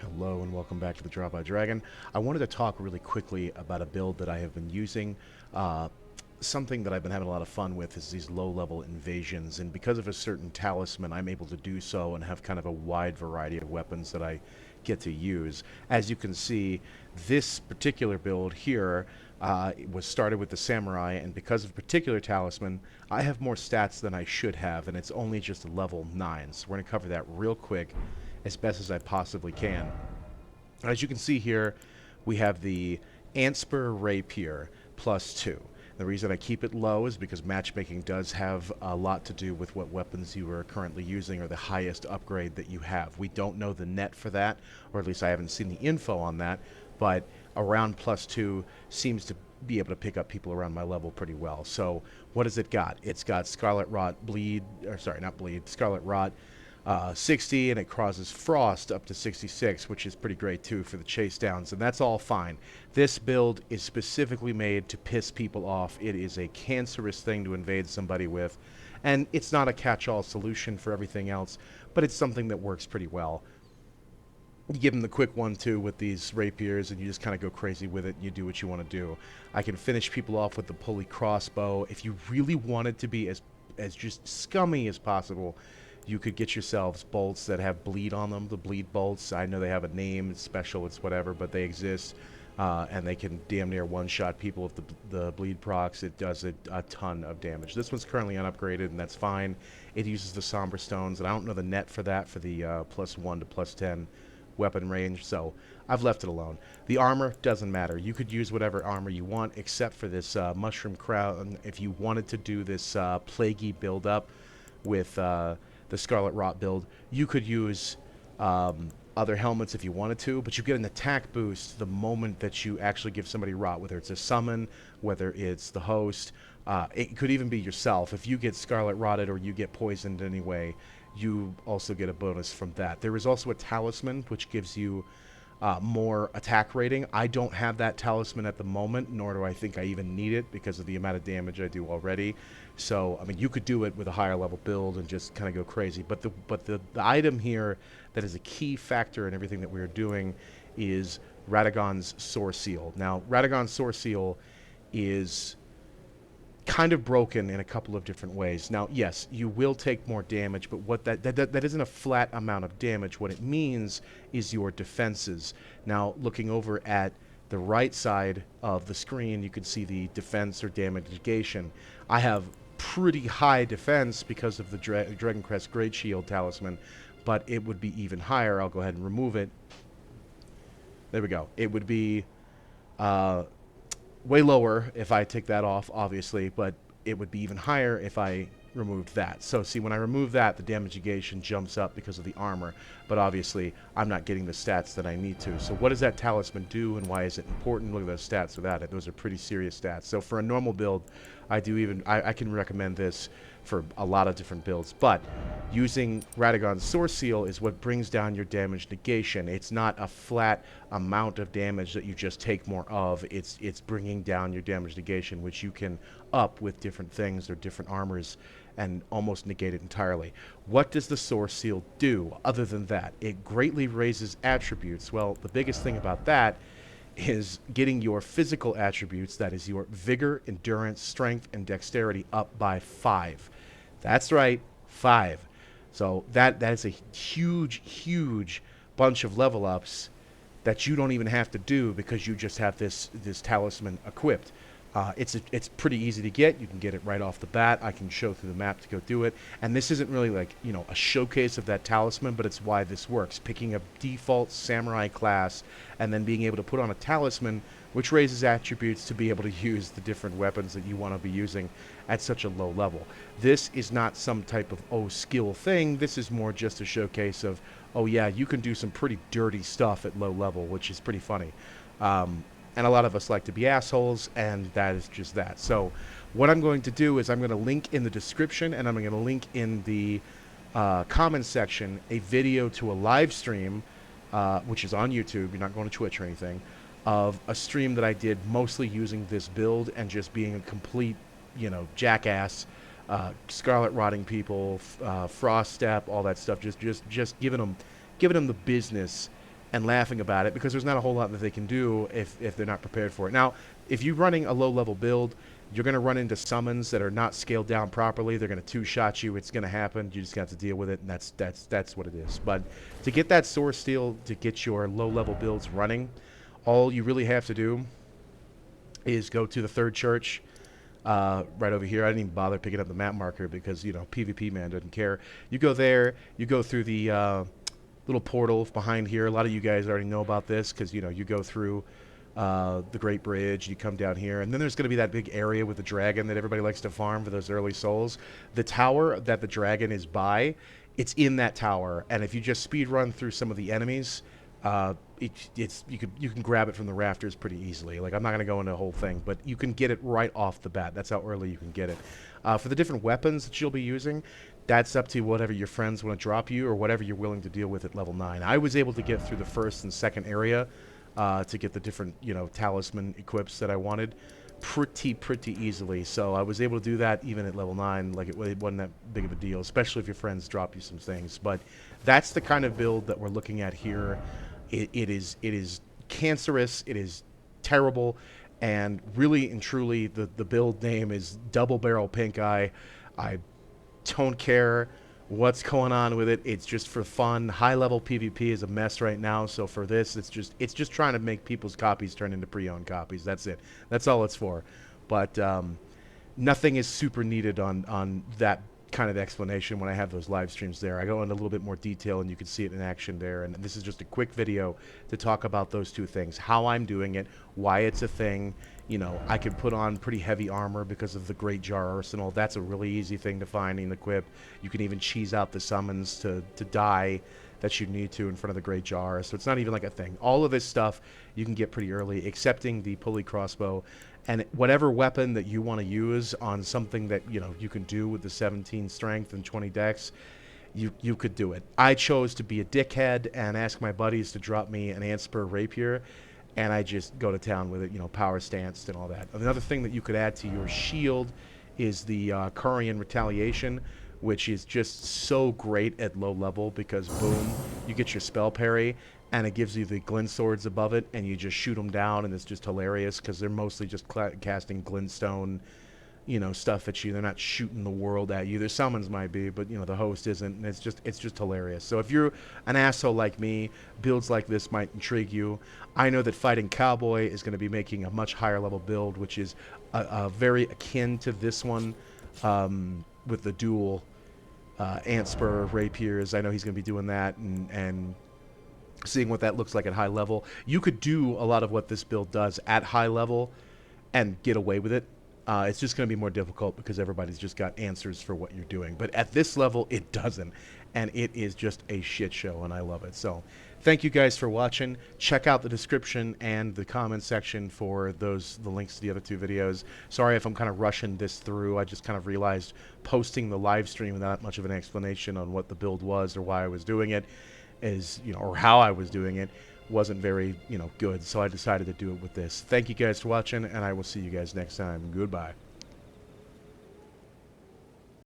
Hello and welcome back to the Draw by Dragon. I wanted to talk really quickly about a build that I have been using. Uh, Something that I've been having a lot of fun with is these low-level invasions, and because of a certain talisman, I'm able to do so and have kind of a wide variety of weapons that I get to use. As you can see, this particular build here was started with the samurai, and because of a particular talisman, I have more stats than I should have, and it's only just a level 9. So we're going to cover that real quick as best as I possibly can. As you can see here, we have the Antspur Rapier +2. The reason I keep it low is because matchmaking does have a lot to do with what weapons you are currently using or the highest upgrade that you have. We don't know the net for that, or at least I haven't seen the info on that, but around +2 seems to be able to pick up people around my level pretty well. So what has it got? It's got Scarlet Rot Bleed, or sorry, not Bleed, Scarlet Rot 60, and it causes frost up to 66, which is pretty great too for the chase downs, and that's all fine. This build is specifically made to piss people off. It is a cancerous thing to invade somebody with, and it's not a catch-all solution for everything else, but it's something that works pretty well. You give them the quick 1-2 with these rapiers, and you just kind of go crazy with it, and you do what you want to do. I can finish people off with the pulley crossbow. If you really wanted to be as just scummy as possible, you could get yourselves bolts that have bleed on them, the bleed bolts. I know they have a name, it's special, it's whatever, but they exist, and they can damn near one-shot people with the bleed procs. It does a ton of damage. This one's currently unupgraded, and that's fine. It uses the Somber Stones, and I don't know the net for that for the +1 to +10 weapon range, so I've left it alone. The armor doesn't matter. You could use whatever armor you want, except for this Mushroom Crown. If you wanted to do this plaguey build-up with the Scarlet Rot build, you could use other helmets if you wanted to, but you get an attack boost the moment that you actually give somebody Rot, whether it's a summon, whether it's the host. It could even be yourself. If you get Scarlet Rotted or you get poisoned anyway, you also get a bonus from that. There is also a talisman, which gives you more attack rating. I don't have that talisman at the moment, nor do I think I even need it because of the amount of damage I do already. So, I mean, you could do it with a higher level build and just kind of go crazy. But the item here that is a key factor in everything that we're doing is Radagon's Soar Seal. Now, Radagon's Soar Seal is kind of broken in a couple of different ways. Now, yes, you will take more damage, but what that isn't a flat amount of damage. What it means is your defenses. Now, looking over at the right side of the screen, you can see the defense or damage negation. I have pretty high defense because of the Dragon Crest Great Shield talisman, but it would be even higher. I'll go ahead and remove it. There we go. It would be uh, way lower if I take that off, obviously, but it would be even higher if I removed that. So see, when I remove that, the damage negation jumps up because of the armor, but obviously I'm not getting the stats that I need to. So what does that talisman do, and why is it important? Look at those stats without it. Those are pretty serious stats. So for a normal build, I can recommend this for a lot of different builds, but using Radagon's Source Seal is what brings down your damage negation. It's not a flat amount of damage that you just take more of. It's bringing down your damage negation, which you can up with different things or different armors and almost negate it entirely. What does the Source Seal do other than that? It greatly raises attributes. Well, the biggest thing about that is getting your physical attributes, that is your vigor, endurance, strength, and dexterity, up by 5. That's right, 5. So that is a huge bunch of level ups that you don't even have to do because you just have this talisman equipped. It's pretty easy to get. You can get it right off the bat. I can show through the map to go do it. And this isn't really like, a showcase of that talisman, but it's why this works. Picking a default samurai class and then being able to put on a talisman, which raises attributes to be able to use the different weapons that you want to be using at such a low level. This is not some type of, skill thing. This is more just a showcase of, yeah, you can do some pretty dirty stuff at low level, which is pretty funny. And a lot of us like to be assholes, and that is just that. So what I'm going to do is I'm going to link in the description, and I'm going to link in the comments section a video to a live stream, which is on YouTube. You're not going to Twitch or anything, of a stream that I did mostly using this build and just being a complete, jackass, scarlet rotting people, frost step, all that stuff. Just giving them the business and laughing about it because there's not a whole lot that they can do if they're not prepared for it. Now, if you're running a low-level build, you're going to run into summons that are not scaled down properly. They're going to two-shot you. It's going to happen. You just got to deal with it, and that's what it is. But to get that source steel, to get your low-level builds running, all you really have to do is go to the third church right over here. I didn't even bother picking up the map marker because, you know, PvP man doesn't care. You go there. You go through the little portal behind here. A lot of you guys already know about this because, you know, you go through the Great Bridge, you come down here, and then there's going to be that big area with the dragon that everybody likes to farm for those early souls. The tower that the dragon is by, it's in that tower, and if you just speed run through some of the enemies, you can grab it from the rafters pretty easily. Like, I'm not going to go into the whole thing, but you can get it right off the bat. That's how early you can get it. For the different weapons that you'll be using, that's up to whatever your friends want to drop you or whatever you're willing to deal with at level 9. I was able to get through the first and second area to get the different, you know, talisman equips that I wanted pretty easily. So I was able to do that even at level 9. Like, it wasn't that big of a deal, especially if your friends drop you some things. But that's the kind of build that we're looking at here. It is cancerous. It is terrible. And really and truly, the build name is Double Barrel Pink Eye. I don't care what's going on with it. It's just for fun. High level PvP is a mess right now, so for this, it's just trying to make people's copies turn into pre-owned copies. That's it. That's all it's for. But nothing is super needed on that kind of explanation when I have those live streams there. I go into a little bit more detail, and you can see it in action there. And this is just a quick video to talk about those two things: how I'm doing it, why it's a thing. You know, I can put on pretty heavy armor because of the Great Jar Arsenal. That's a really easy thing to find and equip. You can even cheese out the summons to die that you need to in front of the Great Jar. So it's not even like a thing. All of this stuff you can get pretty early, excepting the pulley crossbow. And whatever weapon that you want to use on something that, you know, you can do with the 17 strength and 20 dex, you could do it. I chose to be a dickhead and ask my buddies to drop me an Antspur rapier, and I just go to town with it, you know, power stanced and all that. Another thing that you could add to your shield is the Curian Retaliation, which is just so great at low level because, boom, you get your spell parry, and it gives you the glint swords above it, and you just shoot them down, and it's just hilarious because they're mostly just casting glintstone, you know, stuff at you. They're not shooting the world at you. Their summons might be, but, you know, the host isn't, and it's just hilarious. So if you're an asshole like me, builds like this might intrigue you. I know that Fighting Cowboy is going to be making a much higher level build, which is very akin to this one, with the dual Antspur rapiers. I know he's going to be doing that, and seeing what that looks like at high level. You could do a lot of what this build does at high level and get away with it. It's just going to be more difficult because everybody's just got answers for what you're doing. But at this level, it doesn't. And it is just a shit show, and I love it. So thank you guys for watching. Check out the description and the comment section for the links to the other two videos. Sorry if I'm kind of rushing this through. I just kind of realized posting the live stream without much of an explanation on what the build was or why I was doing it is, you know, or how I was doing it wasn't very, you know, good. So I decided to do it with this. Thank you guys for watching, and I will see you guys next time. Goodbye.